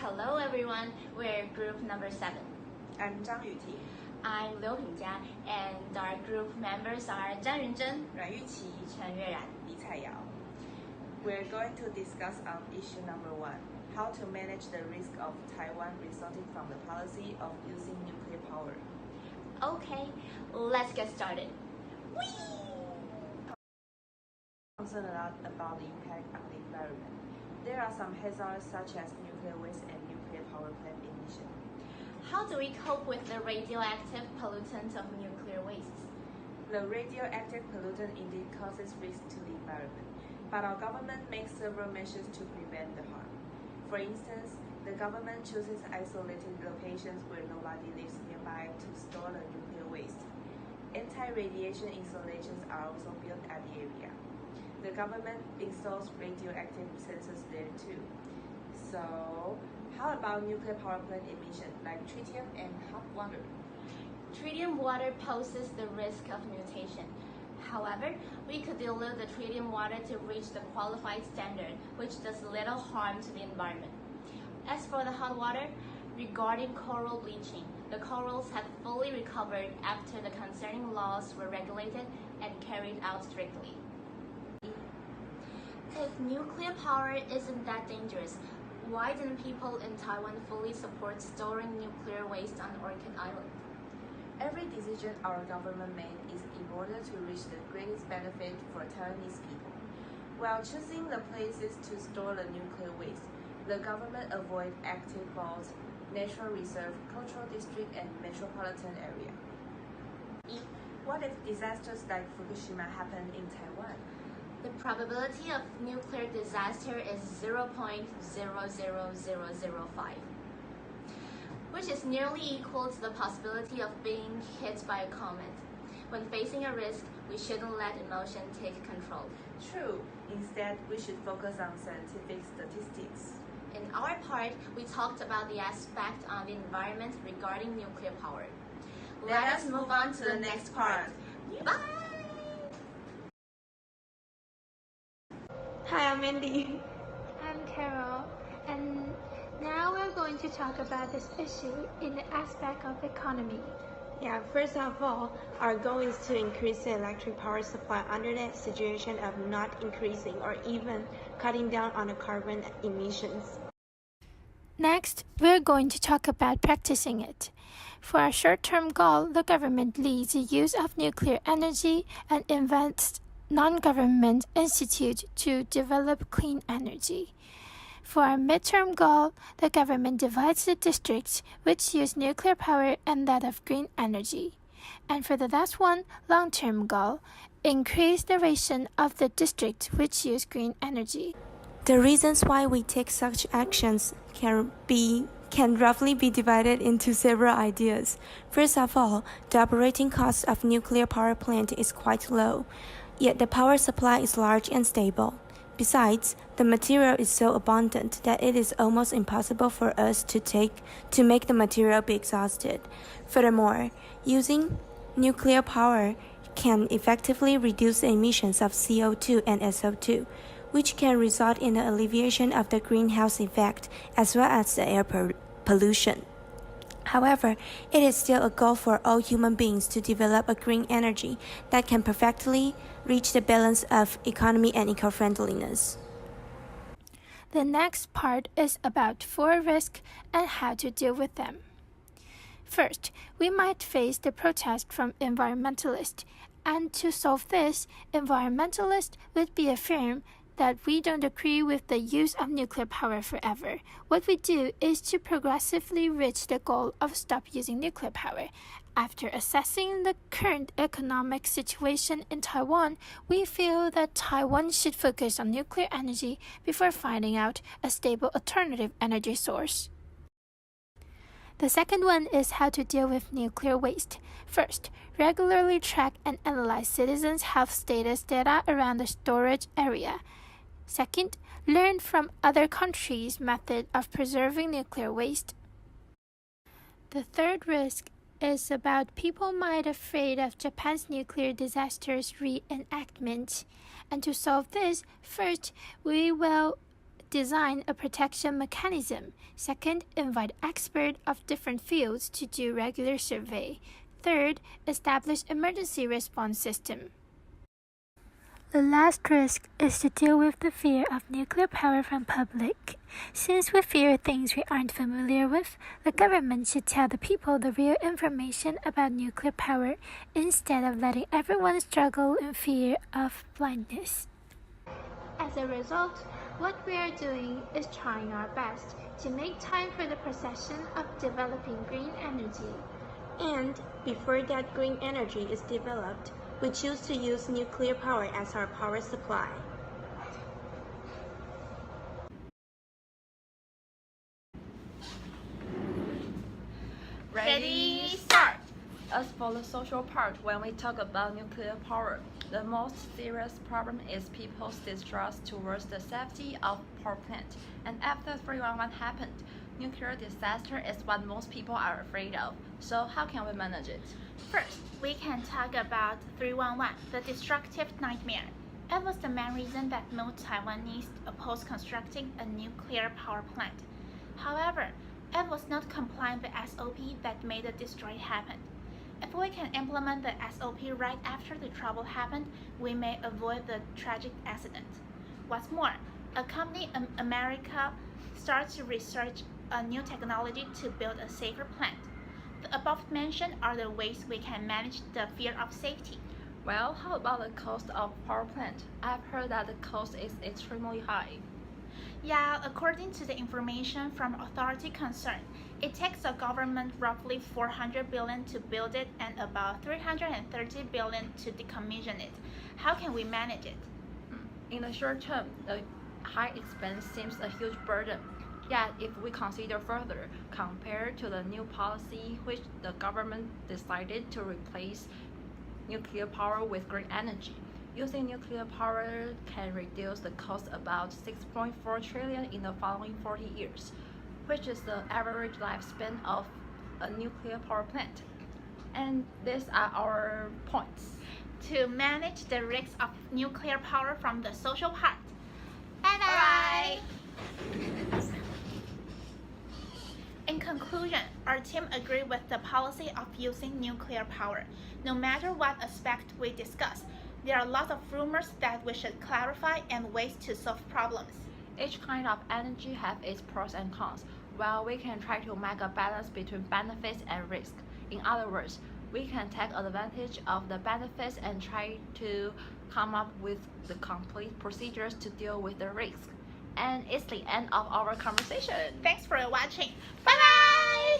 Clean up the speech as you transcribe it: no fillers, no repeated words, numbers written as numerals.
Hello everyone, we're group number 7. I'm Zhang Yuti, I'm Liu Pingjia, and our group members are Zhang Yunzhen, Ran Yuqi, Chen Yueran. Li Caiyao. We're going to discuss on issue number 1, how to manage the risk of Taiwan resulting from the policy of using nuclear power. Okay, let's get started. Concerned a lot about the impact on the environment. There are some hazards such as nuclear waste and nuclear power plant emission. How do we cope with the radioactive pollutant of nuclear wastes? The radioactive pollutant indeed causes risk to the environment, but our government makes several measures to prevent the harm. For instance, the government chooses isolated locations where nobody lives nearby to store the nuclear waste. Anti-radiation installations are also built at the area. The government installs radioactive sensors there too. So, how about nuclear power plant emission like tritium and hot water? Tritium water poses the risk of mutation. However, we could dilute the tritium water to reach the qualified standard, which does little harm to the environment. As for the hot water, regarding coral bleaching, the corals have fully recovered after the concerning laws were regulated and carried out strictly. If nuclear power isn't that dangerous, why didn't people in Taiwan fully support storing nuclear waste on Orchid Island? Every decision our government made is in order to reach the greatest benefit for Taiwanese people. While choosing the places to store the nuclear waste, the government avoided active vaults, natural reserve, cultural district, and metropolitan area. What if disasters like Fukushima happen in Taiwan? The probability of nuclear disaster is 0.00005, which is nearly equal to the possibility of being hit by a comet. When facing a risk, we shouldn't let emotion take control. True. Instead, we should focus on scientific statistics. In our part, we talked about the aspect on the environment regarding nuclear power. Let us move on to the next part. Bye! Hi, I'm Mandy. I'm Carol, and now we're going to talk about this issue in the aspect of economy. Yeah, first of all, our goal is to increase the electric power supply under the situation of not increasing or even cutting down on the carbon emissions. Next, we're going to talk about practicing it. For our short-term goal, the government leads the use of nuclear energy and invests non-government institute to develop clean energy. For our midterm goal, the government divides the districts which use nuclear power and that of green energy. And for the last one, long-term goal, increase the ration of the districts which use green energy. The reasons why we take such actions can roughly be divided into several ideas. First of all, the operating cost of nuclear power plant is quite low, yet the power supply is large and stable. Besides, the material is so abundant that it is almost impossible for us to make the material be exhausted. Furthermore, using nuclear power can effectively reduce the emissions of CO2 and SO2, which can result in the alleviation of the greenhouse effect as well as the air pollution. However, it is still a goal for all human beings to develop a green energy that can perfectly reach the balance of economy and eco-friendliness. The next part is about four risks and how to deal with them. First, we might face the protest from environmentalists, and to solve this, environmentalists would be affirm that we don't agree with the use of nuclear power forever. What we do is to progressively reach the goal of stop using nuclear power. After assessing the current economic situation in Taiwan, we feel that Taiwan should focus on nuclear energy before finding out a stable alternative energy source. The second one is how to deal with nuclear waste. First, regularly track and analyze citizens' health status data around the storage area. Second, learn from other countries' method of preserving nuclear waste. The third risk is about people might afraid of Japan's nuclear disaster's reenactment. And to solve this, first, we will design a protection mechanism. Second, invite experts of different fields to do regular survey. Third, establish emergency response system. The last risk is to deal with the fear of nuclear power from public. Since we fear things we aren't familiar with, the government should tell the people the real information about nuclear power instead of letting everyone struggle in fear of blindness. As a result, what we are doing is trying our best to make time for the procession of developing green energy. And before that green energy is developed, we choose to use nuclear power as our power supply. Ready, start! As for the social part, when we talk about nuclear power, the most serious problem is people's distrust towards the safety of power plant. And after 311 happened, nuclear disaster is what most people are afraid of. So how can we manage it? First, we can talk about 311, the destructive nightmare. It was the main reason that most Taiwanese opposed constructing a nuclear power plant. However, it was not complying with the SOP that made the destroy happen. If we can implement the SOP right after the trouble happened, we may avoid the tragic accident. What's more, a company in America starts to research a new technology to build a safer plant. The above mentioned are the ways we can manage the fear of safety. Well, how about the cost of power plant? I've heard that the cost is extremely high. Yeah, according to the information from authority concerned, it takes the government roughly 400 billion to build it and about 330 billion to decommission it. How can we manage it? In the short term, the high expense seems a huge burden. Yet, if we consider further, compared to the new policy which the government decided to replace nuclear power with green energy, using nuclear power can reduce the cost about 6.4 trillion in the following 40 years, which is the average lifespan of a nuclear power plant. And these are our points. To manage the risks of nuclear power from the social part. Bye-bye! In conclusion, our team agreed with the policy of using nuclear power. No matter what aspect we discuss, there are lots of rumors that we should clarify and ways to solve problems. Each kind of energy has its pros and cons, while we can try to make a balance between benefits and risk. In other words, we can take advantage of the benefits and try to come up with the complete procedures to deal with the risk. And it's the end of our conversation. Thanks for watching. Bye-bye!